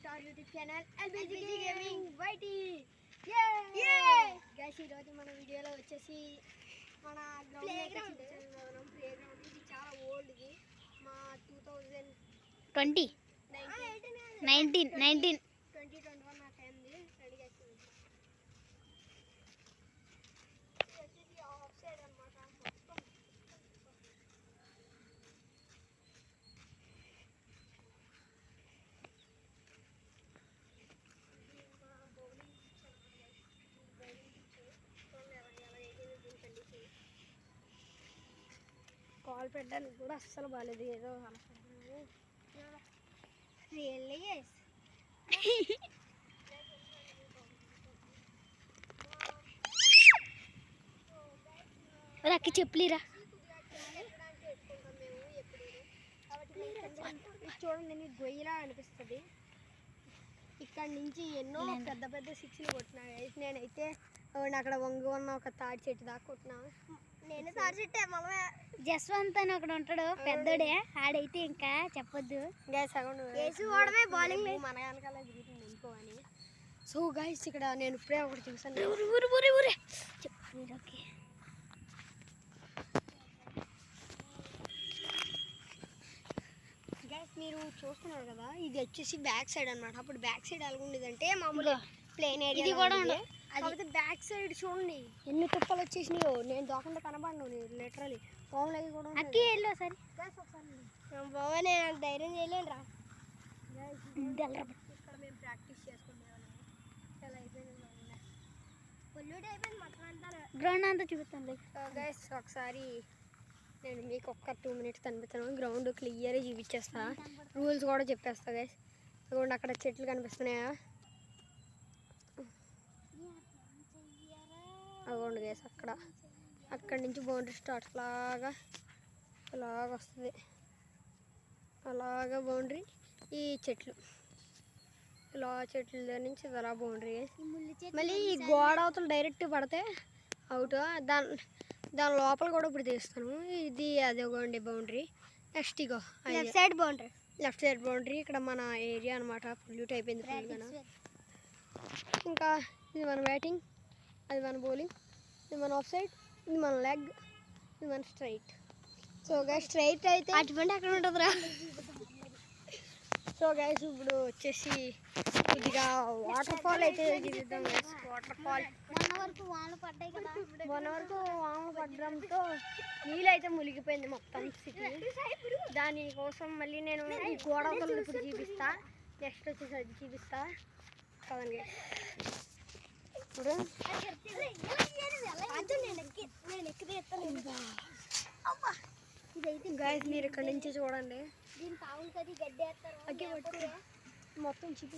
to our YouTube channel LBG Gaming YT. Guys, ఈ రోజు మన వీడియోలో వచ్చేసి మన గ్రౌండ్ ఇది చాలా ఓల్డ్ ది మా 2020 2021 ఆ టైం ది రెడీ చేస్తాను. ఇది వచ్చేసి ఆఫ్ సైడ్ అన్నమాట. కాల్ పెట్టడానికి కూడా అస్సలు బాగాలేదు, ఏదో అక్కి చెప్పులేరా చూడండి, మీకు గొయ్యిలా అనిపిస్తుంది. ఇక్కడ నుంచి ఎన్నో పెద్ద పెద్ద సిక్స్లు కొట్టినా. నేనైతే అక్కడ వంగి ఉన్న ఒక తాడి చెట్టు దాకా కొట్టినా. నేను తాడి చెట్టే మళ్ళీ జస్వంత్ అని ఒకడు ఉంటాడు పెద్దోడే, ఆడైతే ఇంకా చెప్పొద్దు. బౌలింగ్ మన వెనకాల తిరుగుతుంది ఇంకో అని. సో గైస్, ఇక్కడ నేను ఇప్పుడే ఒకటి చూసాను. గైస్, మీరు చూస్తున్నారు కదా, ఇది వచ్చేసి బ్యాక్ సైడ్ అన్నమాట. అప్పుడు బ్యాక్ సైడ్ ఎలా ఉండేది అంటే మామూలుగా ప్లేన్ ఏరియా. ఇది కూడా కాకపోతే బ్యాక్ సైడ్ చూడండి ఎన్ని తుప్పలు వచ్చేసినాయో. నేను దోకంటే కనబడను లిటరలీ. పాములు అవి కూడా అక్కి వెళ్ళు సరే. బాబా, నేను ధైర్యం చేయలేను రా. ఇక్కడ మేము ప్రాక్టీస్ చేసుకునేవాళ్ళం. చాలా అయిపోయింది, గ్రౌండ్ అంతా చూపిస్తాను. గైస్, ఒకసారి నేను మీకు ఒక్క 2 minutes కనిపిస్తాను. గ్రౌండ్ క్లియర్గా చూపించేస్తా, రూల్స్ కూడా చెప్పేస్తా. గైస్, అక్కడ అక్కడ చెట్లు కనిపిస్తున్నాయా? అవ్వండి గైస్, అక్కడి నుంచి బౌండరీ స్టార్ట్ అలాగా వస్తుంది. అలాగా బౌండరీ, ఈ చెట్లు ఇలా చెట్ల దగ్గర నుంచి అలా బౌండరీ. మళ్ళీ ఈ గోడ అవతలు డైరెక్ట్ పడితే అవుట్. దాని లోపల కూడా ఇప్పుడు తీస్తాను. ఇది అది ఒకటి బౌండరీ. నెక్స్ట్ ఇగో లెఫ్ట్ సైడ్ బౌండరీ. ఇక్కడ మన ఏరియా అనమాట. పొల్యూట్ అయిపోయింది ఫుల్గా. ఇంకా ఇది మన బ్యాటింగ్, అది మన బౌలింగ్, ఇది మన ఆఫ్ సైడ్, ఇది మన లెగ్, ఇది మన స్ట్రైట్. సో గైస్, స్ట్రైట్ అయితే అటువంటి అక్కడ ఉంటుందిరా. సో గైస్, ఇప్పుడు వచ్చేసి కొద్దిగా వాటర్ ఫాల్ అయితే చూద్దాం. గైస్, వాటర్ ఫాల్ మొన్న వరకు వానలు పడ్డాయి కదా, వానలు పడడంతో నీళ్ళు అయితే మునిగిపోయింది మొత్తం సిటీ. దానికోసం మళ్ళీ నేను ఈ గోడవతలు ఇప్పుడు చూపిస్తా. నెక్స్ట్ వచ్చేసి అది చూపిస్తా కదండి. ఇప్పుడు గైస్, మీరు ఇక్కడ నుంచి చూడండి. దీనికి ఆవులు కది గడ్డి వేస్తారు మొత్తం చిప్పి